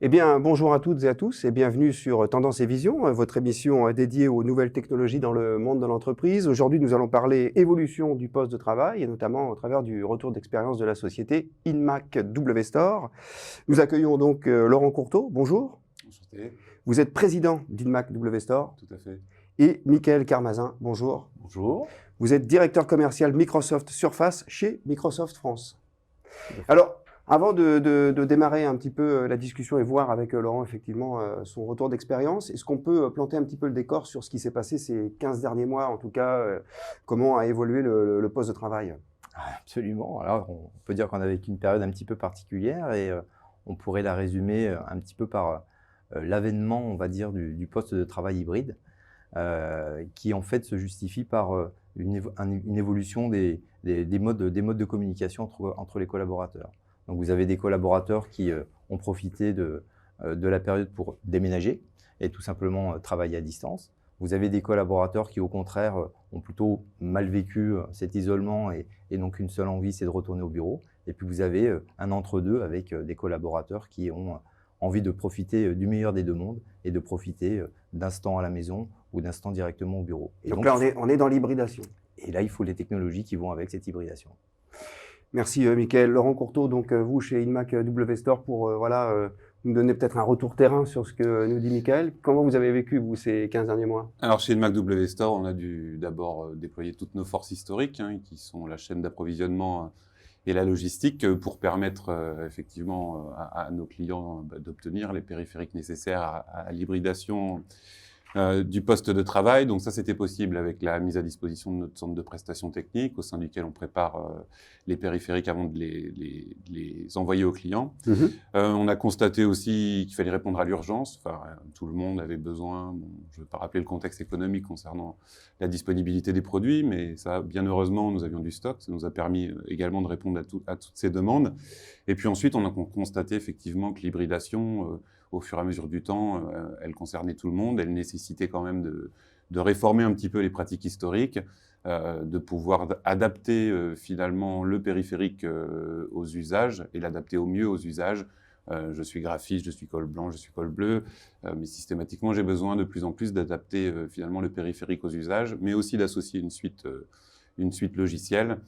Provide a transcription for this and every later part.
Eh bien, bonjour à toutes et à tous et bienvenue sur Tendance et Vision, votre émission dédiée aux nouvelles technologies dans le monde de l'entreprise. Aujourd'hui, nous allons parler évolution du poste de travail et notamment au travers du retour d'expérience de la société Inmac W Store. Nous accueillons donc Laurent Courteau. Bonjour. Enchanté. Vous êtes président d'Inmac W Store. Tout à fait. Et Mickaël Carmazin. Bonjour. Bonjour. Vous êtes directeur commercial Microsoft Surface chez Microsoft France. Alors, avant de démarrer un petit peu la discussion et voir avec Laurent effectivement son retour d'expérience, est-ce qu'on peut planter un petit peu le décor sur ce qui s'est passé ces 15 derniers mois, en tout cas, comment a évolué le poste de travail? Absolument. Alors, on peut dire qu'on a vécu une période un petit peu particulière et on pourrait la résumer un petit peu par l'avènement, on va dire, du poste de travail hybride, qui en fait se justifie par une évolution des modes de communication entre les collaborateurs. Donc vous avez des collaborateurs qui ont profité de la période pour déménager et tout simplement travailler à distance. Vous avez des collaborateurs qui au contraire ont plutôt mal vécu cet isolement et donc une seule envie, c'est de retourner au bureau. Et puis vous avez un entre-deux avec des collaborateurs qui ont envie de profiter du meilleur des deux mondes et de profiter d'instants à la maison ou d'instants directement au bureau. Et donc là, on est dans l'hybridation. Et là, il faut les technologies qui vont avec cette hybridation. Merci Mickaël. Laurent Courteau, donc vous chez Inmac W Store pour nous donner peut-être un retour terrain sur ce que nous dit Mickaël. Comment vous avez vécu, vous, ces 15 derniers mois? Alors, chez Inmac W Store, on a dû d'abord déployer toutes nos forces historiques, qui sont la chaîne d'approvisionnement et la logistique, pour permettre effectivement à nos clients d'obtenir les périphériques nécessaires à l'hybridation du poste de travail. Donc ça, c'était possible avec la mise à disposition de notre centre de prestations techniques, au sein duquel on prépare les périphériques avant de les envoyer aux clients. On a constaté aussi qu'il fallait répondre à l'urgence. Enfin, tout le monde avait besoin, je ne vais pas rappeler le contexte économique concernant la disponibilité des produits, mais ça, bien heureusement, nous avions du stock. Ça nous a permis également de répondre à toutes ces demandes. Et puis ensuite, on a constaté effectivement que l'hybridation, au fur et à mesure du temps, elle concernait tout le monde. Elle nécessitait quand même de réformer un petit peu les pratiques historiques, de pouvoir adapter finalement le périphérique aux usages et l'adapter au mieux aux usages. Je suis graphiste, je suis col blanc, je suis col bleu, mais systématiquement, j'ai besoin de plus en plus d'adapter finalement le périphérique aux usages, mais aussi d'associer une suite logicielle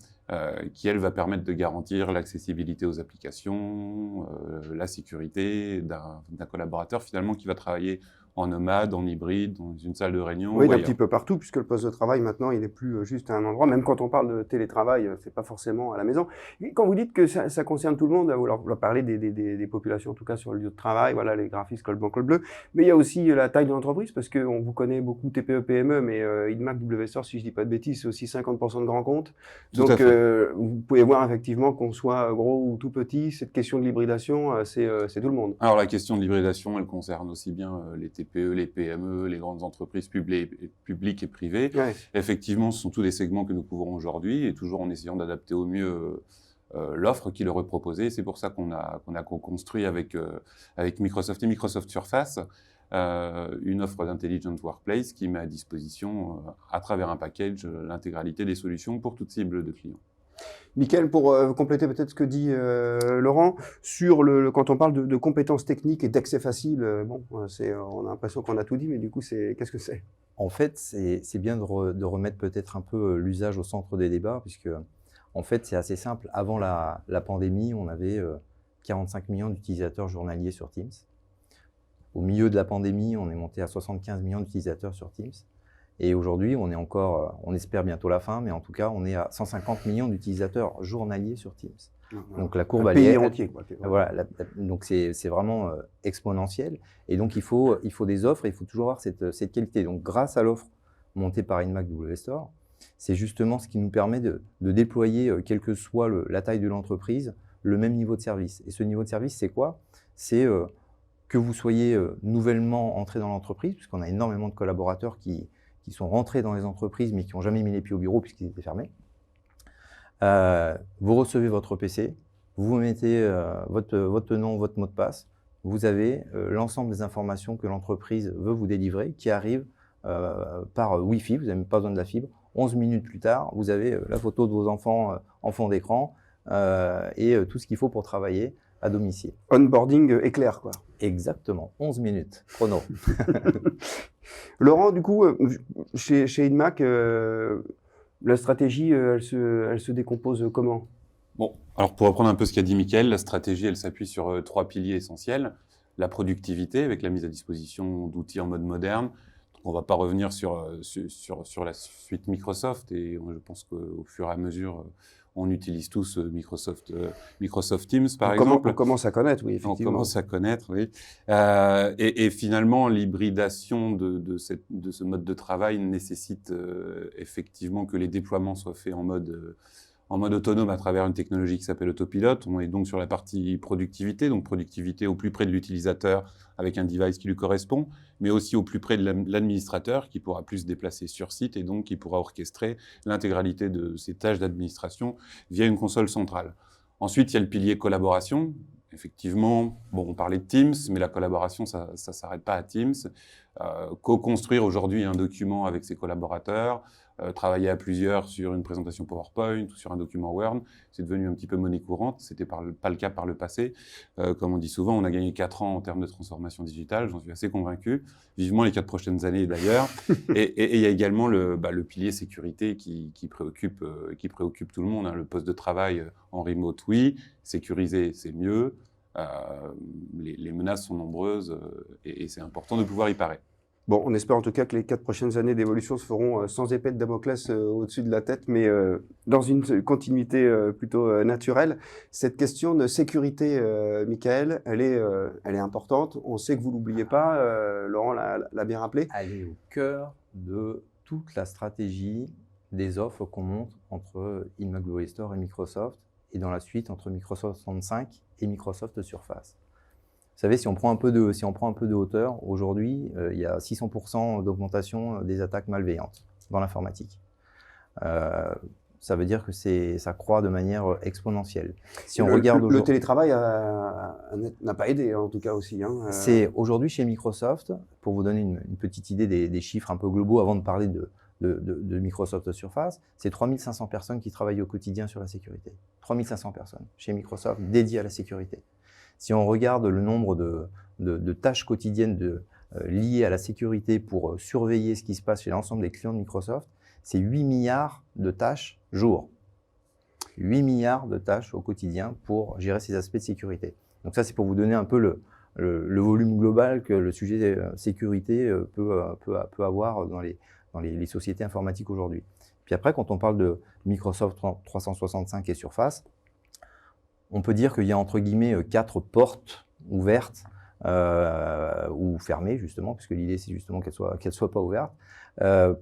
qui, elle, va permettre de garantir l'accessibilité aux applications, la sécurité d'un collaborateur finalement qui va travailler en nomade, en hybride, dans une salle de réunion. Oui, un petit peu partout, puisque le poste de travail, maintenant, il n'est plus juste à un endroit. Même quand on parle de télétravail, c'est pas forcément à la maison. Et quand vous dites que ça concerne tout le monde, vous leur parlez des populations, en tout cas sur le lieu de travail, voilà, les graphistes, col blanc, col bleu. Mais il y a aussi la taille de l'entreprise, parce qu'on vous connaît beaucoup TPE, PME, mais Inmac W Store, si je dis pas de bêtises, c'est aussi 50% de grands comptes. Donc, vous pouvez voir effectivement qu'on soit gros ou tout petit, cette question de l'hybridation, c'est tout le monde. Alors, la question de l'hybridation, elle concerne aussi bien les TPE, les PME, les grandes entreprises publiques et privées. Ouais. Effectivement, ce sont tous des segments que nous couvrons aujourd'hui et toujours en essayant d'adapter au mieux l'offre qui leur est proposée. C'est pour ça qu'on a co-construit avec Microsoft et Microsoft Surface une offre d'Intelligent Workplace qui met à disposition, à travers un package, l'intégralité des solutions pour toute cible de clients. Mickaël, pour compléter peut-être ce que dit Laurent, sur quand on parle de compétences techniques et d'accès facile, on a l'impression qu'on a tout dit, mais du coup, qu'est-ce que c'est? En fait, c'est bien de remettre peut-être un peu l'usage au centre des débats, puisque en fait, c'est assez simple. Avant la pandémie, on avait 45 millions d'utilisateurs journaliers sur Teams. Au milieu de la pandémie, on est monté à 75 millions d'utilisateurs sur Teams. Et aujourd'hui, on est encore, on espère bientôt la fin, mais en tout cas, on est à 150 millions d'utilisateurs journaliers sur Teams. Donc la courbe, un pays entier, quoi. Voilà, donc c'est vraiment exponentiel. Et donc il faut des offres, et il faut toujours avoir cette qualité. Donc grâce à l'offre montée par Inmac W Store, c'est justement ce qui nous permet de déployer, quelle que soit la taille de l'entreprise, le même niveau de service. Et ce niveau de service, c'est quoi? C'est que vous soyez nouvellement entré dans l'entreprise, puisqu'on a énormément de collaborateurs qui sont rentrés dans les entreprises, mais qui n'ont jamais mis les pieds au bureau puisqu'ils étaient fermés. Vous recevez votre PC, vous mettez votre nom, votre mot de passe, vous avez l'ensemble des informations que l'entreprise veut vous délivrer, qui arrivent par Wi-Fi, vous n'avez même pas besoin de la fibre. 11 minutes plus tard, vous avez la photo de vos enfants en fond d'écran et tout ce qu'il faut pour travailler à domicile. Onboarding éclair, quoi. Exactement, 11 minutes, chrono. Laurent, du coup, chez Inmac, la stratégie, elle se décompose comment? Bon, alors pour reprendre un peu ce qu'a dit Mickaël, la stratégie, elle s'appuie sur 3 piliers essentiels. La productivité, avec la mise à disposition d'outils en mode moderne. Donc, on ne va pas revenir sur la suite Microsoft, et je pense qu'au fur et à mesure, on utilise tous Microsoft Teams, par exemple. On commence à connaître, oui, effectivement. On commence à connaître, oui. Et finalement, l'hybridation de ce mode de travail nécessite effectivement que les déploiements soient faits en mode autonome à travers une technologie qui s'appelle Autopilote. On est donc sur la partie productivité, donc productivité au plus près de l'utilisateur avec un device qui lui correspond, mais aussi au plus près de l'administrateur qui pourra plus se déplacer sur site et donc qui pourra orchestrer l'intégralité de ses tâches d'administration via une console centrale. Ensuite, il y a le pilier collaboration. Effectivement, bon, on parlait de Teams, mais la collaboration, ça ne s'arrête pas à Teams. Co-construire aujourd'hui un document avec ses collaborateurs, travailler à plusieurs sur une présentation PowerPoint ou sur un document Word, c'est devenu un petit peu monnaie courante. Ce n'était pas le cas par le passé. Comme on dit souvent, on a gagné 4 ans en termes de transformation digitale, j'en suis assez convaincu. Vivement les 4 prochaines années d'ailleurs. Et il y a également le pilier sécurité qui préoccupe tout le monde. Hein. Le poste de travail en remote, oui. Sécurisé, c'est mieux. Les menaces sont nombreuses et c'est important de pouvoir y parer. Bon, on espère en tout cas que les 4 prochaines années d'évolution se feront sans épée de Damoclès au-dessus de la tête, mais dans une continuité plutôt naturelle. Cette question de sécurité, Mickaël, elle est importante. On sait que vous ne l'oubliez pas, Laurent l'a bien rappelé. Elle est au cœur de toute la stratégie des offres qu'on monte entre Inmac Glory Store et Microsoft, et dans la suite entre Microsoft 365 et Microsoft Surface. Vous savez, si on prend un peu de hauteur, aujourd'hui, il y a 600% d'augmentation des attaques malveillantes dans l'informatique. Ça veut dire que ça croît de manière exponentielle. Si on regarde le télétravail n'a pas aidé, en tout cas aussi. Hein. C'est aujourd'hui chez Microsoft, pour vous donner une petite idée des chiffres un peu globaux avant de parler de Microsoft Surface, c'est 3500 personnes qui travaillent au quotidien sur la sécurité. 3500 personnes chez Microsoft dédiées à la sécurité. Si on regarde le nombre de tâches quotidiennes liées à la sécurité pour surveiller ce qui se passe chez l'ensemble des clients de Microsoft, c'est 8 milliards de tâches jour. 8 milliards de tâches au quotidien pour gérer ces aspects de sécurité. Donc ça, c'est pour vous donner un peu le volume global que le sujet sécurité peut avoir dans les sociétés informatiques aujourd'hui. Puis après, quand on parle de Microsoft 365 et Surface, on peut dire qu'il y a entre guillemets 4 portes ouvertes ou fermées justement, puisque l'idée c'est justement qu'elles soient pas ouvertes,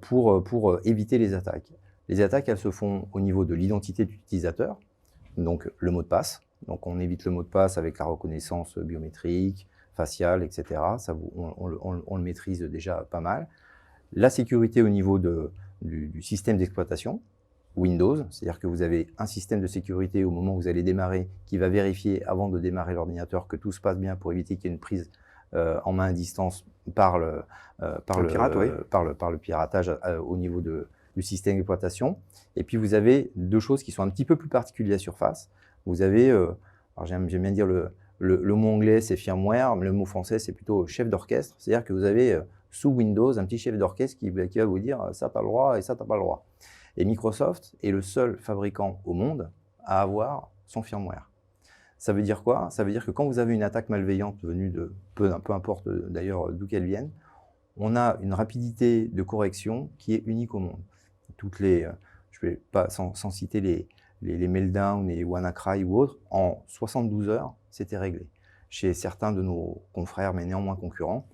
pour éviter les attaques. Les attaques, elles se font au niveau de l'identité de l'utilisateur, donc le mot de passe. Donc on évite le mot de passe avec la reconnaissance biométrique, faciale, etc. Ça, on le maîtrise déjà pas mal. La sécurité au niveau du système d'exploitation, Windows, c'est-à-dire que vous avez un système de sécurité au moment où vous allez démarrer qui va vérifier avant de démarrer l'ordinateur que tout se passe bien pour éviter qu'il y ait une prise en main à distance par le piratage au niveau du système d'exploitation. Et puis vous avez 2 choses qui sont un petit peu plus particulières à Surface. Vous avez, alors j'aime bien dire le mot anglais c'est firmware, mais le mot français c'est plutôt chef d'orchestre, c'est-à-dire que vous avez sous Windows un petit chef d'orchestre qui va vous dire ça t'as le droit et ça t'as pas le droit. Et Microsoft est le seul fabricant au monde à avoir son firmware. Ça veut dire quoi? Ça veut dire que quand vous avez une attaque malveillante venue de, peu importe d'ailleurs d'où qu'elle vienne, on a une rapidité de correction qui est unique au monde. Je ne vais pas sans citer les Meltdown, les WannaCry ou autres, en 72 heures, c'était réglé. Chez certains de nos confrères, mais néanmoins concurrents,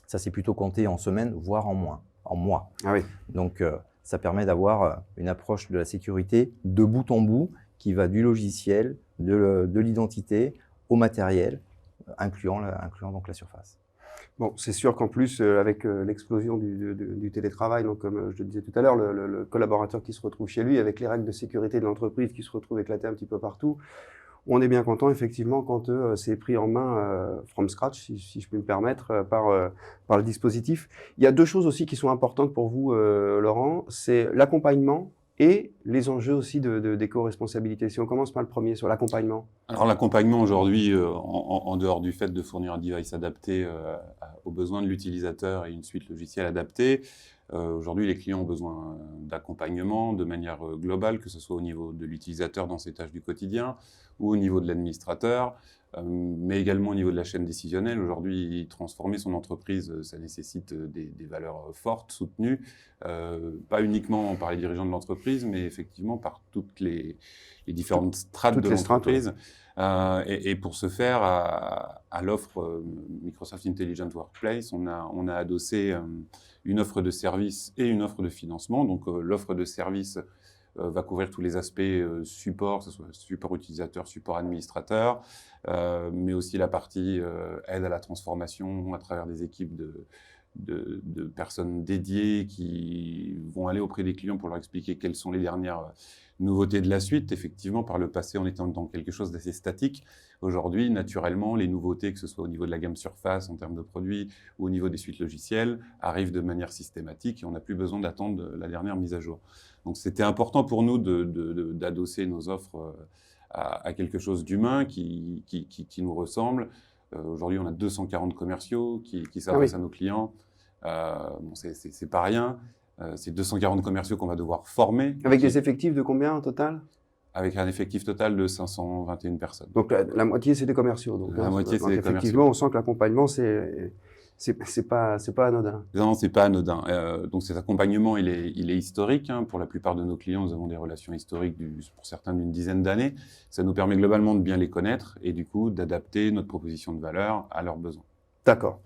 ça s'est plutôt compté en semaines, voire en mois. Ah oui. Donc, ça permet d'avoir une approche de la sécurité de bout en bout qui va du logiciel, de l'identité au matériel, incluant donc la surface. Bon, c'est sûr qu'en plus, avec l'explosion du télétravail, donc comme je le disais tout à l'heure, le collaborateur qui se retrouve chez lui, avec les règles de sécurité de l'entreprise qui se retrouvent éclatées un petit peu partout, on est bien content effectivement quand c'est pris en main from scratch, si je puis me permettre, par le dispositif. Il y a 2 choses aussi qui sont importantes pour vous, Laurent, c'est l'accompagnement et les enjeux aussi d'éco-responsabilité. Si on commence par le premier, sur l'accompagnement. Alors l'accompagnement aujourd'hui, en dehors du fait de fournir un device adapté aux besoins de l'utilisateur et une suite logicielle adaptée, aujourd'hui les clients ont besoin d'accompagnement de manière globale, que ce soit au niveau de l'utilisateur dans ses tâches du quotidien ou au niveau de l'administrateur, mais également au niveau de la chaîne décisionnelle. Aujourd'hui, transformer son entreprise, ça nécessite des valeurs fortes, soutenues, pas uniquement par les dirigeants de l'entreprise, mais effectivement par toutes les différentes strates de l'entreprise. Et pour ce faire, à l'offre Microsoft Intelligent Workplace, on a adossé une offre de service et une offre de financement. Donc l'offre de service va couvrir tous les aspects support, que ce soit support utilisateur, support administrateur, mais aussi la partie aide à la transformation à travers des équipes de personnes dédiées qui vont aller auprès des clients pour leur expliquer quelles sont les dernières nouveautés de la suite. Effectivement, par le passé, on était dans quelque chose d'assez statique. Aujourd'hui, naturellement, les nouveautés, que ce soit au niveau de la gamme Surface en termes de produits ou au niveau des suites logicielles, arrivent de manière systématique et on n'a plus besoin d'attendre la dernière mise à jour. Donc, c'était important pour nous d'adosser nos offres à quelque chose d'humain qui nous ressemble. Aujourd'hui, on a 240 commerciaux qui s'adressent à nos clients. Bon, c'est pas rien. C'est 240 commerciaux qu'on va devoir former. Avec des effectifs de combien au total? Avec un effectif total de 521 personnes. Donc la moitié, c'est des commerciaux. Donc, la moitié, c'est des commerciaux. Effectivement, on sent que l'accompagnement, c'est pas anodin. Non, c'est pas anodin. Donc cet accompagnement, il est historique. Pour la plupart de nos clients, nous avons des relations historiques, pour certains d'une dizaine d'années. Ça nous permet globalement de bien les connaître et du coup d'adapter notre proposition de valeur à leurs besoins. D'accord.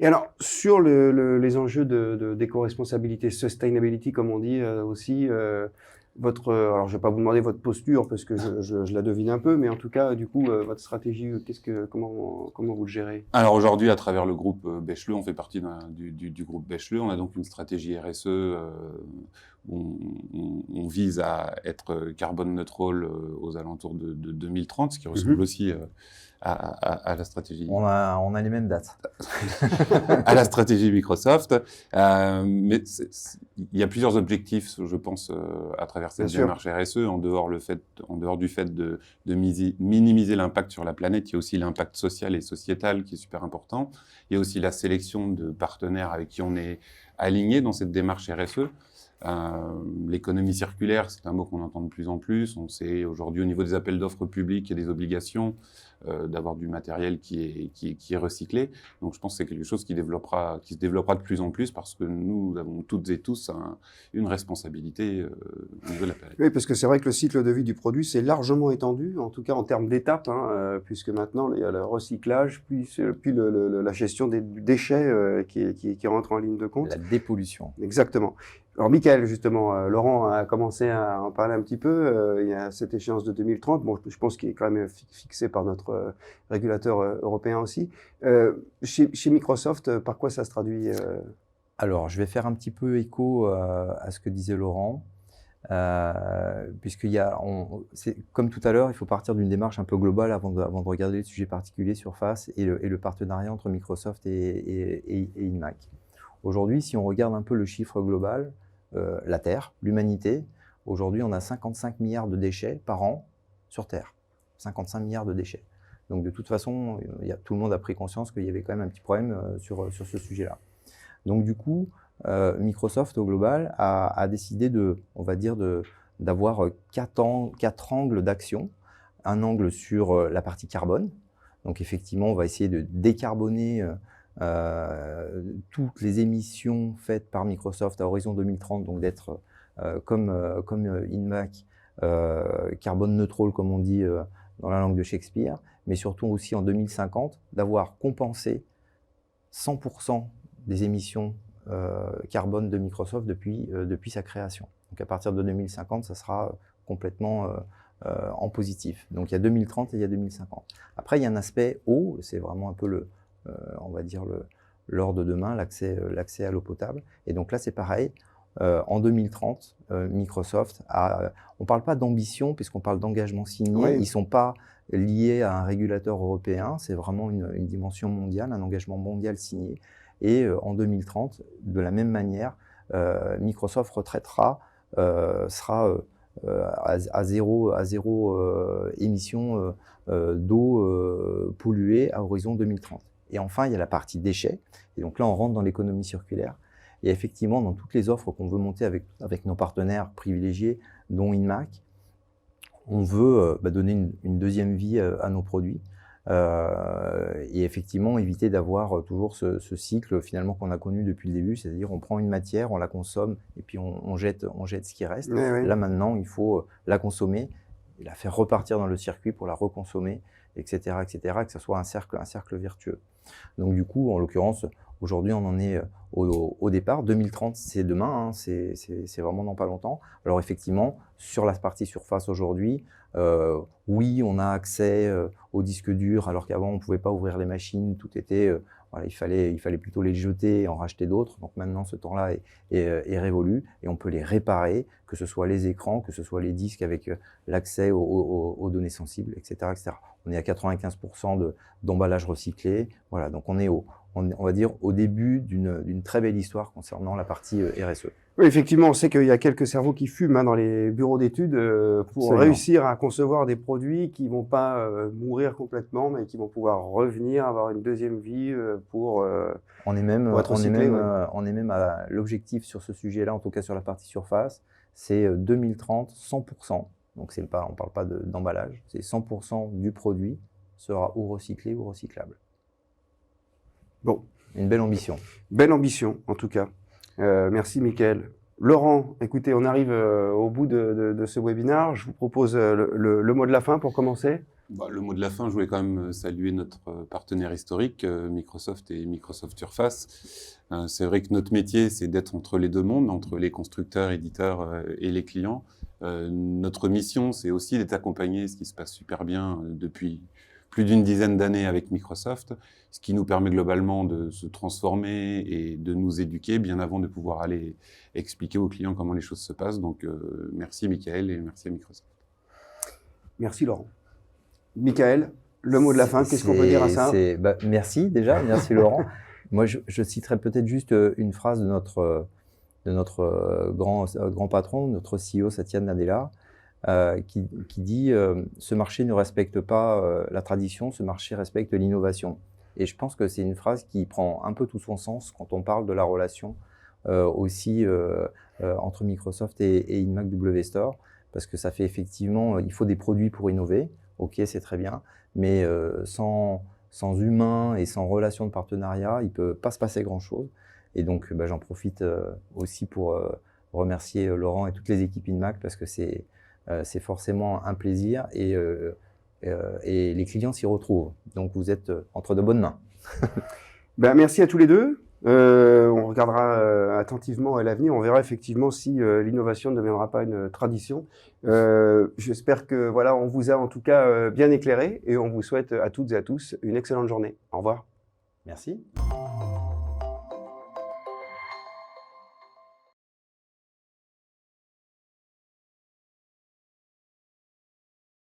Et alors, sur les enjeux d'éco-responsabilité, sustainability, comme on dit aussi, alors je vais pas vous demander votre posture parce que je la devine un peu, mais en tout cas, du coup, votre stratégie, comment vous le gérez? Alors aujourd'hui, à travers le groupe Becheleux, on fait partie du groupe Becheleux. On a donc une stratégie RSE où on vise à être carbone neutral aux alentours de 2030, ce qui ressemble aussi à la stratégie. On a les mêmes dates. À la stratégie Microsoft. Mais il y a plusieurs objectifs, je pense, à travers cette démarche RSE. En dehors du fait de minimiser l'impact sur la planète, il y a aussi l'impact social et sociétal qui est super important. Il y a aussi la sélection de partenaires avec qui on est aligné dans cette démarche RSE. L'économie circulaire, c'est un mot qu'on entend de plus en plus. On sait aujourd'hui au niveau des appels d'offres publics, il y a des obligations d'avoir du matériel qui est recyclé. Donc je pense que c'est quelque chose qui se développera de plus en plus parce que nous avons toutes et tous une responsabilité au niveau de la planète. Oui, parce que c'est vrai que le cycle de vie du produit s'est largement étendu, en tout cas en termes d'étapes, puisque maintenant il y a le recyclage, puis la gestion des déchets qui rentre en ligne de compte. La dépollution. Exactement. Alors, Michael, justement, Laurent a commencé à en parler un petit peu. Il y a cette échéance de 2030, bon, je pense qu'il est quand même fixé par notre régulateur européen aussi. Chez Microsoft, par quoi ça se traduit Alors, je vais faire un petit peu écho à ce que disait Laurent, comme tout à l'heure, il faut partir d'une démarche un peu globale avant de regarder le sujet particulier Surface et le partenariat entre Microsoft et Inmac. Aujourd'hui, si on regarde un peu le chiffre global, la Terre, l'humanité, aujourd'hui, on a 55 milliards de déchets par an sur Terre. 55 milliards de déchets. Donc, de toute façon, tout le monde a pris conscience qu'il y avait quand même un petit problème sur ce sujet-là. Donc, du coup, Microsoft, au global, a décidé d'avoir quatre angles d'action. Un angle sur la partie carbone. Donc, effectivement, on va essayer de décarboner toutes les émissions faites par Microsoft à horizon 2030, donc d'être comme Inmac, carbone neutral comme on dit dans la langue de Shakespeare, mais surtout aussi en 2050 d'avoir compensé 100% des émissions carbone de Microsoft depuis sa création. Donc à partir de 2050, ça sera complètement en positif. Donc il y a 2030 et il y a 2050. Après il y a un aspect eau, c'est vraiment un peu on va dire l'or de demain, l'accès à l'eau potable. Et donc là, c'est pareil. En 2030, Microsoft on ne parle pas d'ambition, puisqu'on parle d'engagement signé. Oui. Ils ne sont pas liés à un régulateur européen. C'est vraiment une dimension mondiale, un engagement mondial signé. Et en 2030, de la même manière, Microsoft sera à zéro émission d'eau polluée à horizon 2030. Et enfin, il y a la partie déchets. Et donc là, on rentre dans l'économie circulaire. Et effectivement, dans toutes les offres qu'on veut monter avec nos partenaires privilégiés, dont Inmac, on veut donner une deuxième vie à nos produits. Et effectivement, éviter d'avoir toujours ce cycle finalement qu'on a connu depuis le début, c'est-à-dire on prend une matière, on la consomme et puis on jette ce qui reste. Oui. Là maintenant, il faut la consommer, et la faire repartir dans le circuit pour la reconsommer, etc., que ce soit un cercle vertueux. Donc du coup, en l'occurrence, aujourd'hui, on en est au départ. 2030, c'est demain, hein, c'est vraiment dans pas longtemps. Alors effectivement, sur la partie surface aujourd'hui, oui, on a accès aux disques durs, alors qu'avant, on ne pouvait pas ouvrir les machines, tout était... voilà, il fallait plutôt les jeter et en racheter d'autres. Donc maintenant, ce temps-là est révolu et on peut les réparer, que ce soit les écrans, que ce soit les disques avec l'accès aux données sensibles, etc., etc. On est à 95% d'emballage recyclé. Voilà, donc on est on va dire au début d'une très belle histoire concernant la partie RSE. Oui, effectivement, on sait qu'il y a quelques cerveaux qui fument dans les bureaux d'études pour Absolument. réussir à concevoir des produits qui vont pas mourir complètement, mais qui vont pouvoir revenir, avoir une deuxième vie pour On est même être à l'objectif sur ce sujet-là, en tout cas sur la partie surface, c'est 2030, 100%. Donc on ne parle pas d'emballage, c'est 100% du produit sera ou recyclé ou recyclable. Bon. Une belle ambition. Belle ambition, en tout cas. Merci, Mickaël. Laurent, écoutez, on arrive au bout de ce webinaire. Je vous propose le mot de la fin pour commencer. Le mot de la fin, je voulais quand même saluer notre partenaire historique, Microsoft et Microsoft Surface. C'est vrai que notre métier, c'est d'être entre les deux mondes, entre les constructeurs, éditeurs et les clients. Notre mission, c'est aussi d'être accompagné, ce qui se passe super bien depuis plus d'une dizaine d'années avec Microsoft, ce qui nous permet globalement de se transformer et de nous éduquer bien avant de pouvoir aller expliquer aux clients comment les choses se passent. Donc, merci Mickaël et merci à Microsoft. Merci Laurent. Mickaël, le mot de la fin, qu'est-ce qu'on peut dire à ça? Merci déjà, merci Laurent. Moi, je citerai peut-être juste une phrase de notre grand patron, notre CEO Satya Nadella, qui dit ce marché ne respecte pas la tradition, ce marché respecte l'innovation. Et je pense que c'est une phrase qui prend un peu tout son sens quand on parle de la relation aussi entre Microsoft et Inmac W Store, parce que ça fait effectivement, il faut des produits pour innover, ok, c'est très bien, mais sans humain et sans relation de partenariat, il ne peut pas se passer grand-chose. Et donc, j'en profite aussi pour remercier Laurent et toutes les équipes Inmac, parce que c'est forcément un plaisir et les clients s'y retrouvent. Donc, vous êtes entre de bonnes mains. Merci à tous les deux. On regardera attentivement à l'avenir. On verra effectivement si l'innovation ne deviendra pas une tradition. J'espère que voilà, on vous a en tout cas bien éclairé et on vous souhaite à toutes et à tous une excellente journée. Au revoir. Merci.